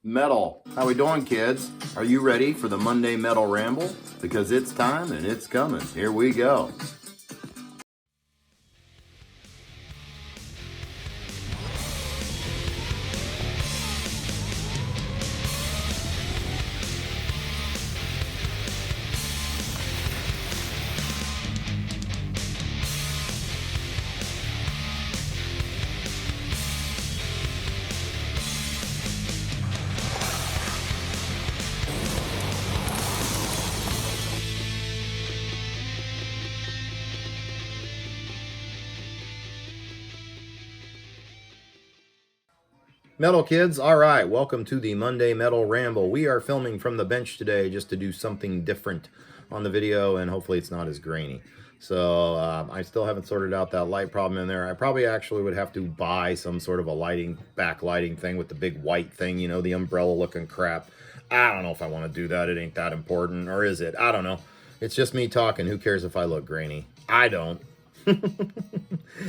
Metal. How we doing, kids? Are you ready for the Monday Metal Ramble? Because it's time and it's coming. Here we go. Metal kids, all right, welcome to the Monday Metal Ramble. We are filming from the bench today just to do something different on the video, and hopefully it's not as grainy. So I still haven't sorted out that light problem in there. I probably actually would have to buy some sort of a backlighting thing with the big white thing, you know, the umbrella looking crap. I don't know if I want to do that. It ain't that important, or is it? I don't know. It's just me talking. Who cares if I look grainy? I don't.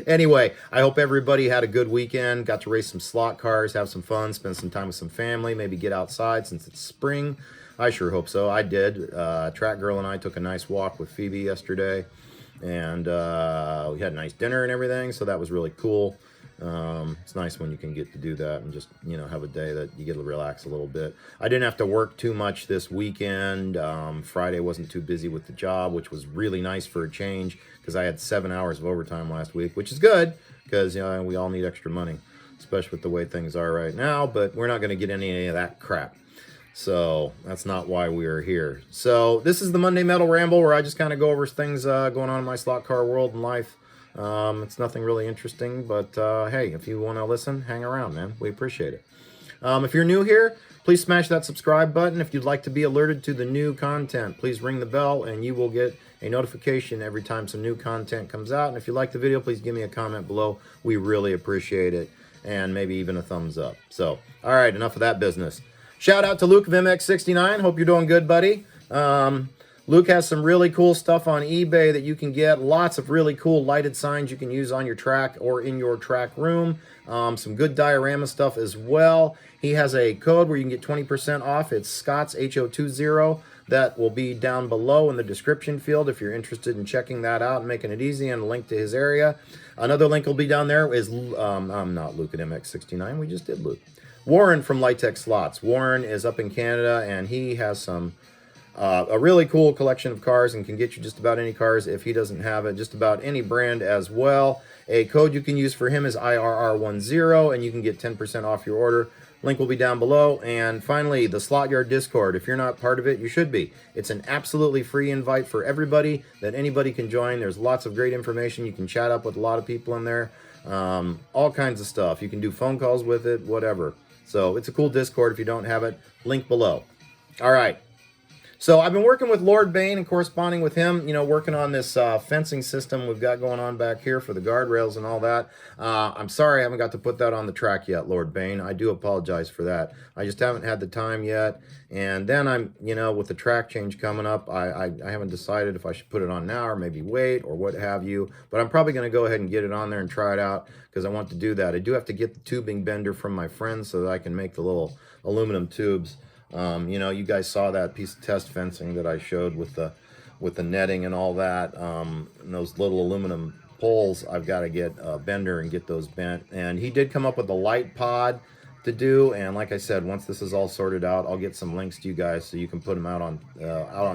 Anyway, I hope everybody had a good weekend, got to race some slot cars, have some fun, spend some time with some family, maybe get outside since it's spring. I sure hope so. I did. Track Girl and I took a nice walk with Phoebe yesterday, and we had a nice dinner and everything, so that was really cool. It's nice when you can get to do that and just, you know, have a day that you get to relax a little bit. I didn't have to work too much this weekend. Friday wasn't too busy with the job, which was really nice for a change because I had 7 hours of overtime last week, which is good because, you know, we all need extra money, especially with the way things are right now, but we're not going to get any of that crap. So that's not why we are here. So this is the Monday Metal Ramble where I just kind of go over things going on in my slot car world and life. It's nothing really interesting, but hey, if you want to listen, hang around, man. We appreciate it. If you're new here, please smash that subscribe button. If you'd like to be alerted to the new content, please ring the bell and you will get a notification every time some new content comes out. And if you like the video, please give me a comment below. We really appreciate it, and maybe even a thumbs up. So, all right, enough of that business. Shout out to Luke of MX69. Hope you're doing good, buddy. Luke has some really cool stuff on eBay that you can get. Lots of really cool lighted signs you can use on your track or in your track room. Some good diorama stuff as well. He has a code where you can get 20% off. It's Scott's HO20. That will be down below in the description field if you're interested in checking that out and making it easy, and a link to his area. Another link will be down there. I'm not Luke at MX69. We just did Luke. Warren from Litex Slots. Warren is up in Canada, and he has some a really cool collection of cars and can get you just about any cars if he doesn't have it, just about any brand as well. A code you can use for him is IRR10, and you can get 10% off your order. Link will be down below. And finally, the Yard Dischord. If you're not part of it, you should be. It's an absolutely free invite for everybody that anybody can join. There's lots of great information. You can chat up with a lot of people in there. All kinds of stuff. You can do phone calls with it, whatever. So it's a cool Discord if you don't have it. Link below. All right. So I've been working with Lord Bain and corresponding with him, you know, working on this fencing system we've got going on back here for the guardrails and all that. I'm sorry I haven't got to put that on the track yet, Lord Bain. I do apologize for that. I just haven't had the time yet. And then I'm, you know, with the track change coming up, I haven't decided if I should put it on now or maybe wait or what have you. But I'm probably going to go ahead and get it on there and try it out because I want to do that. I do have to get the tubing bender from my friend so that I can make the little aluminum tubes. You know, you guys saw that piece of test fencing that I showed with the netting and all that. And those little aluminum poles, I've got to get a bender and get those bent. And he did come up with a light pod to do. And like I said, once this is all sorted out, I'll get some links to you guys so you can put them out on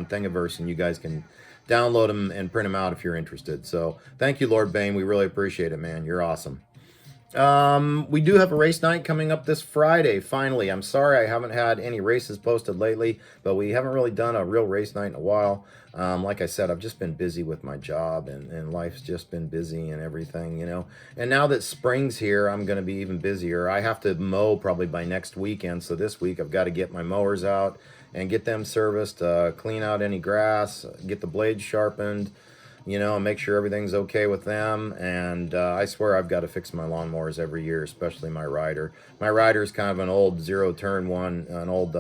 Thingiverse, and you guys can download them and print them out if you're interested. So thank you, Lord Bain. We really appreciate it, man. You're awesome. We do have a race night coming up this Friday, finally. I'm sorry I haven't had any races posted lately, but we haven't really done a real race night in a while. Like I said, I've just been busy with my job, and life's just been busy and everything, you know. And now that spring's here, I'm going to be even busier. I have to mow probably by next weekend, so this week I've got to get my mowers out and get them serviced, clean out any grass, get the blades sharpened, you know, and make sure everything's okay with them. And I swear I've got to fix my lawnmowers every year, especially my rider. My rider is kind of an old zero-turn one, an old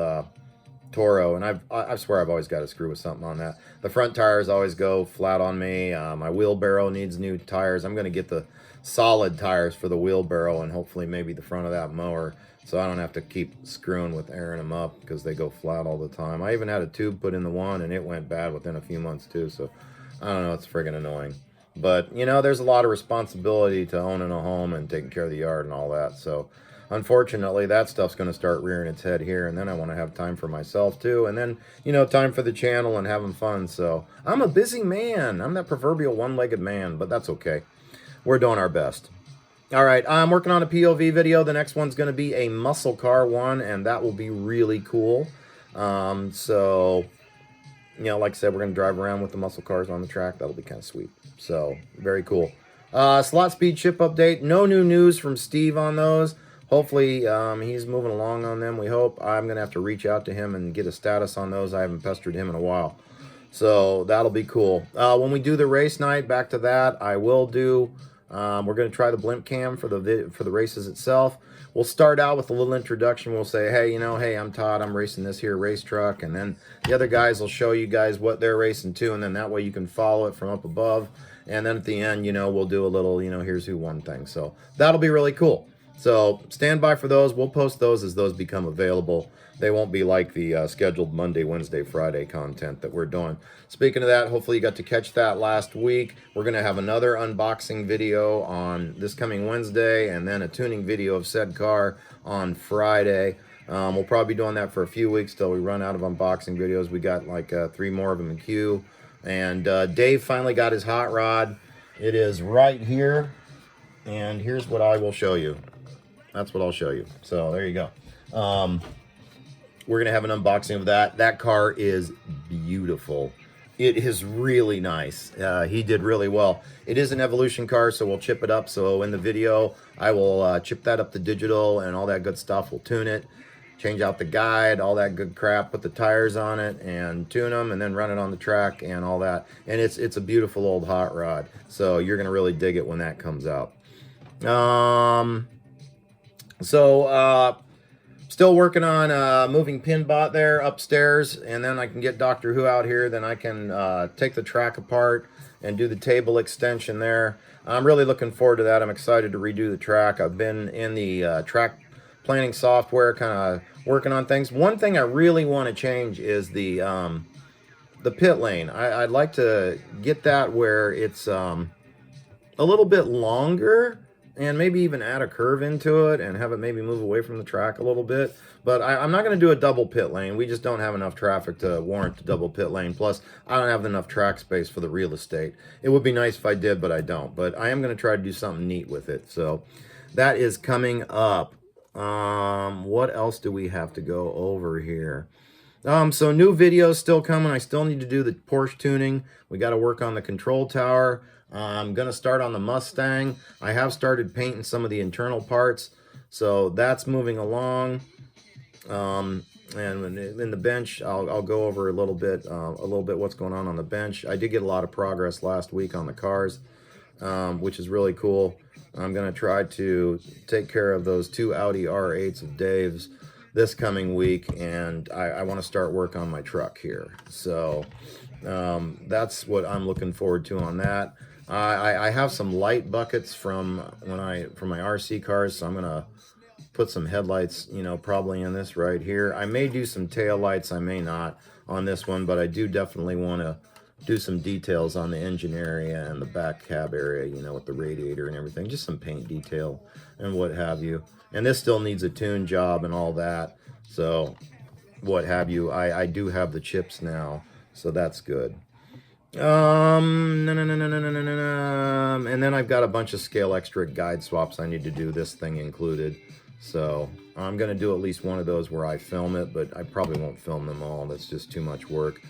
Toro, and I swear I've always got to screw with something on that. The front tires always go flat on me. My wheelbarrow needs new tires. I'm going to get the solid tires for the wheelbarrow and hopefully maybe the front of that mower, so I don't have to keep screwing with airing them up because they go flat all the time. I even had a tube put in the one and it went bad within a few months too, so I don't know, it's friggin' annoying. But, you know, there's a lot of responsibility to owning a home and taking care of the yard and all that. So, unfortunately, that stuff's going to start rearing its head here. And then I want to have time for myself, too. And then, you know, time for the channel and having fun. So, I'm a busy man. I'm that proverbial one-legged man, but that's okay. We're doing our best. All right, I'm working on a POV video. The next one's going to be a muscle car one, and that will be really cool. So, you know, like I said, we're going to drive around with the muscle cars on the track. That'll be kind of sweet. So, very cool. Slot speed chip update. No new news from Steve on those. Hopefully, he's moving along on them, we hope. I'm going to have to reach out to him and get a status on those. I haven't pestered him in a while. So, that'll be cool. When we do the race night, back to that, I will do... we're going to try the blimp cam for the races itself. We'll start out with a little introduction. We'll say, hey, you know, hey, I'm Todd. I'm racing this here race truck. And then the other guys will show you guys what they're racing to. And then that way you can follow it from up above. And then at the end, you know, we'll do a little, you know, here's who won thing. So that'll be really cool. So stand by for those. We'll post those as those become available. They won't be like the scheduled Monday, Wednesday, Friday content that we're doing. Speaking of that, hopefully you got to catch that last week. We're going to have another unboxing video on this coming Wednesday, and then a tuning video of said car on Friday. We'll probably be doing that for a few weeks till we run out of unboxing videos. We got like 3 more of them in queue. And Dave finally got his hot rod. It is right here. And here's what I will show you. That's what I'll show you. So there you go. We're going to have an unboxing of that. That car is beautiful. It is really nice. He did really well. It is an Evolution car, so we'll chip it up. So in the video, I will chip that up to digital and all that good stuff. We'll tune it, change out the guide, all that good crap, put the tires on it and tune them, and then run it on the track and all that. And it's a beautiful old hot rod. So you're going to really dig it when that comes out. Still working on moving Pinbot there upstairs, and then I can get Doctor Who out here. Then I can take the track apart and do the table extension there. I'm really looking forward to that. I'm excited to redo the track. I've been in the track planning software, kind of working on things. One thing I really want to change is the pit lane. I'd like to get that where it's a little bit longer, and maybe even add a curve into it and have it maybe move away from the track a little bit. But I'm not going to do a double pit lane. We just don't have enough traffic to warrant a double pit lane. Plus, I don't have enough track space for the real estate. It would be nice if I did, but I don't. But I am going to try to do something neat with it. So that is coming up. What else do we have to go over here? So new videos still coming. I still need to do the Porsche tuning. We got to work on the control tower. I'm going to start on the Mustang. I have started painting some of the internal parts, so that's moving along. And in the bench, I'll go over a little bit what's going on the bench. I did get a lot of progress last week on the cars, which is really cool. I'm going to try to take care of those 2 Audi R8s of Dave's this coming week, and I want to start work on my truck here. So that's what I'm looking forward to on that. I have some light buckets from my RC cars, so I'm gonna put some headlights, you know, probably in this right here. I may do some tail lights, I may not on this one, but I do definitely want to do some details on the engine area and the back cab area, you know, with the radiator and everything, just some paint detail and what have you. And this still needs a tune job and all that, so what have you. I do have the chips now, so that's good. And then I've got a bunch of scale extra guide swaps I need to do, this thing included. So I'm going to do at least one of those where I film it, but I probably won't film them all. That's just too much work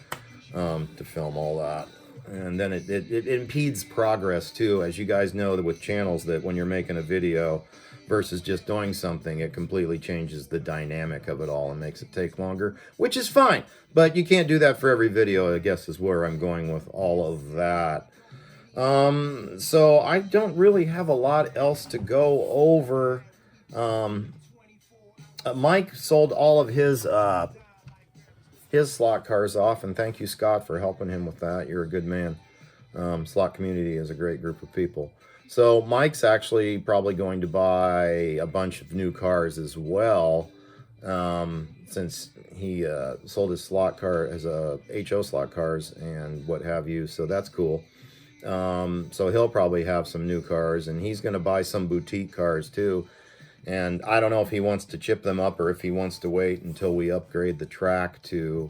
to film all that. And then it impedes progress too, as you guys know that with channels, that when you're making a video versus just doing something, it completely changes the dynamic of it all and makes it take longer, which is fine. But you can't do that for every video, I guess is where I'm going with all of that. So I don't really have a lot else to go over. Mike sold all of his slot cars off, and thank you, Scott, for helping him with that. You're a good man. Slot community is a great group of people. So Mike's actually probably going to buy a bunch of new cars as well, since he sold his slot car as a HO slot cars and what have you. So that's cool. So he'll probably have some new cars, and he's going to buy some boutique cars too. And I don't know if he wants to chip them up or if he wants to wait until we upgrade the track to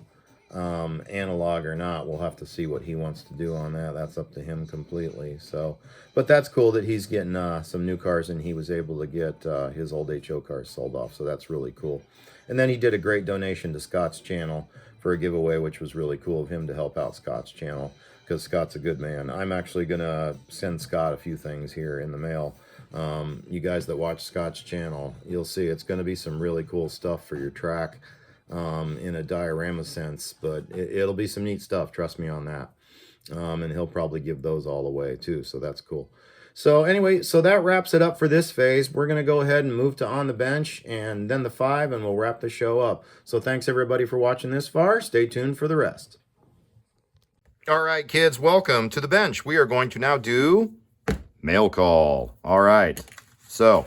analog or not. We'll have to see what he wants to do on that. That's up to him completely. So, but that's cool that he's getting some new cars, and he was able to get his old HO cars sold off. So that's really cool. And then he did a great donation to Scott's channel for a giveaway, which was really cool of him to help out Scott's channel, because Scott's a good man. I'm actually going to send Scott a few things here in the mail. You guys that watch Scott's channel, you'll see it's going to be some really cool stuff for your track in a diorama sense, but it'll be some neat stuff, trust me on that. And he'll probably give those all away too, so that's cool. So anyway, so that wraps it up for this phase. We're going to go ahead and move to On the Bench and then the 5, and we'll wrap the show up. So thanks everybody for watching this far. Stay tuned for the rest. All right, kids, welcome to the bench. We are going to now do mail call. All right, so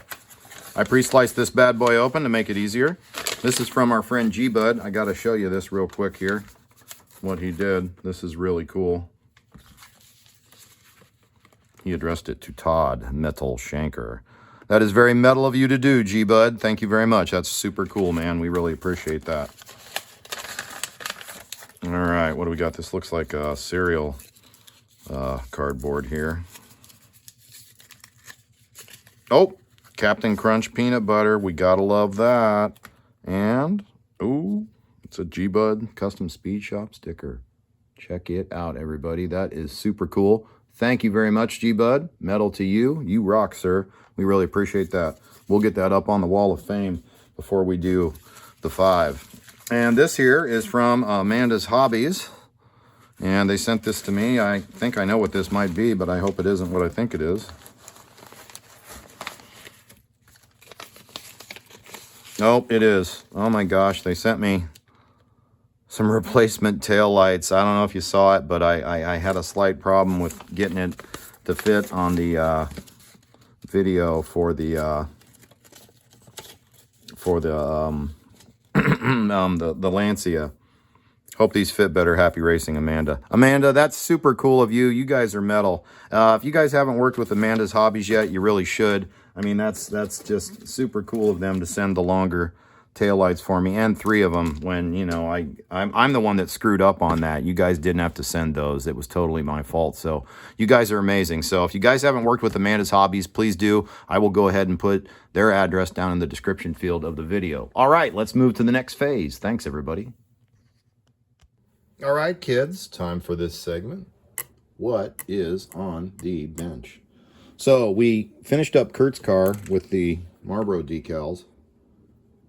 I pre-sliced this bad boy open to make it easier. This is from our friend G-Bud. I got to show you this real quick here, what he did. This is really cool. He addressed it to Todd, Metal Shanker. That is very metal of you to do, G-Bud. Thank you very much. That's super cool, man. We really appreciate that. All right, what do we got? This looks like a cereal cardboard here. Oh, Captain Crunch peanut butter. We gotta love that. And, ooh, it's a G-Bud Custom Speed Shop sticker. Check it out, everybody. That is super cool. Thank you very much, G-Bud. Metal to you. You rock, sir. We really appreciate that. We'll get that up on the wall of fame before we do the 5. And this here is from Amanda's Hobbies. And they sent this to me. I think I know what this might be, but I hope it isn't what I think it is. Nope, it is. Oh my gosh, they sent me some replacement tail lights. I don't know if you saw it, but I had a slight problem with getting it to fit on the video for the the Lancia. Hope these fit better. Happy racing, Amanda. Amanda, that's super cool of you. You guys are metal. If you guys haven't worked with Amanda's Hobbies yet, you really should. I mean, that's just super cool of them to send the longer taillights for me, and 3 of them when, you know, I'm the one that screwed up on that. You guys didn't have to send those. It was totally my fault. So you guys are amazing. So if you guys haven't worked with Amanda's Hobbies, please do. I will go ahead and put their address down in the description field of the video. All right, let's move to the next phase. Thanks, everybody. All right, kids, time for this segment. What is on the bench? So we finished up Kurt's car with the Marlboro decals.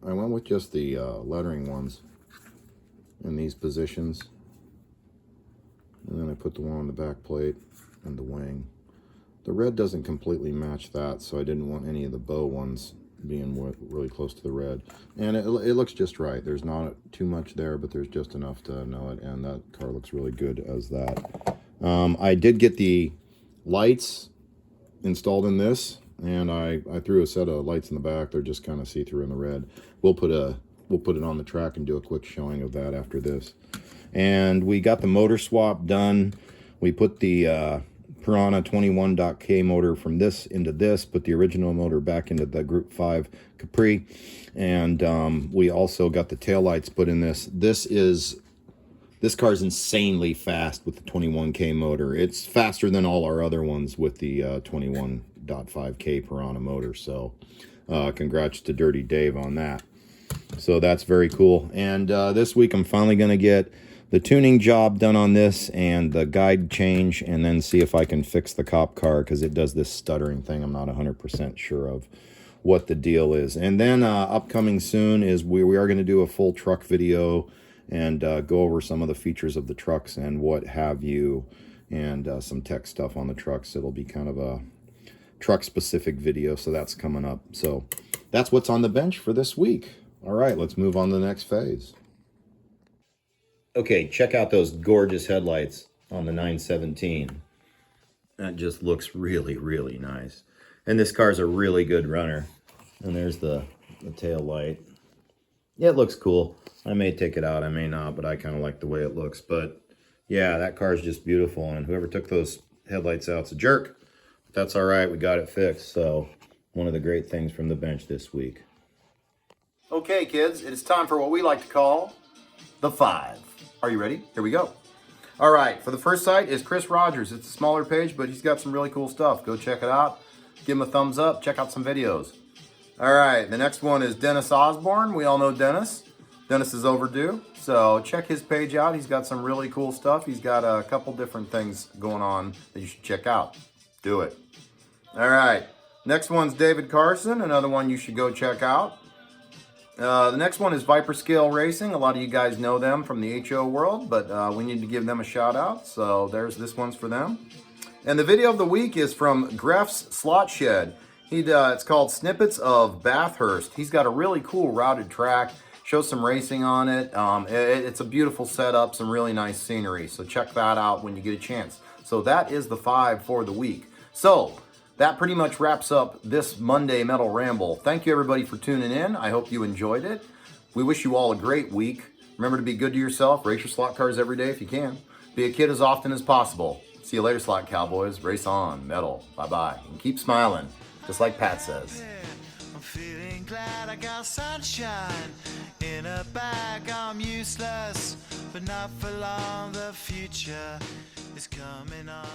I went with just the lettering ones in these positions. And then I put the one on the back plate and the wing. The red doesn't completely match that, so I didn't want any of the bow ones being really close to the red. And it looks just right. There's not too much there, but there's just enough to know it. And that car looks really good as that. I did get the lights installed in this, and I threw a set of lights in the back. They're just kind of see-through in the red. We'll put it on the track and do a quick showing of that after this. And we got the motor swap done. We put the Piranha 21.K motor from this into this, put the original motor back into the Group 5 Capri, and we also got the taillights put in this. This car is insanely fast with the 21K motor. It's faster than all our other ones with the 21.5K Piranha motor. So congrats to Dirty Dave on that. So that's very cool. And this week I'm finally going to get the tuning job done on this and the guide change, and then see if I can fix the cop car, because it does this stuttering thing. I'm not 100% sure of what the deal is. And then upcoming soon is we are going to do a full truck video and go over some of the features of the trucks and what have you, and some tech stuff on the trucks. It'll be kind of a truck specific video, so that's coming up. So that's what's on the bench for this week. All right, let's move on to the next phase. Okay, check out those gorgeous headlights on the 917. That just looks really, really nice. And this car's a really good runner. And there's the tail light. Yeah, it looks cool. I may take it out, I may not, but I kind of like the way it looks. But yeah, that car is just beautiful. And whoever took those headlights out's a jerk. But that's all right, we got it fixed. So one of the great things from the bench this week. Okay, kids, it is time for what we like to call the 5. Are you ready? Here we go. All right, for the first site is Chris Rogers. It's a smaller page, but he's got some really cool stuff. Go check it out. Give him a thumbs up. Check out some videos. All right, the next one is Dennis Osborne. We all know Dennis. Dennis is overdue, so check his page out. He's got some really cool stuff. He's got a couple different things going on that you should check out. Do it. All right, next one's David Carson, another one you should go check out. The next one is Viper Scale Racing. A lot of you guys know them from the HO world, but we need to give them a shout out. So this one's for them. And the video of the week is from Grefs Slot Shed. It's called Snippets of Bathurst. He's got a really cool routed track. Shows some racing on it. It's a beautiful setup, some really nice scenery. So check that out when you get a chance. So that is the 5 for the week. So that pretty much wraps up this Monday Metal Ramble. Thank you everybody for tuning in. I hope you enjoyed it. We wish you all a great week. Remember to be good to yourself. Race your slot cars every day if you can. Be a kid as often as possible. See you later, slot cowboys. Race on, metal. Bye-bye. And keep smiling, just like Pat says. I'm feeling glad I got sunshine in a bag. I'm useless, but not for long. The future is coming on.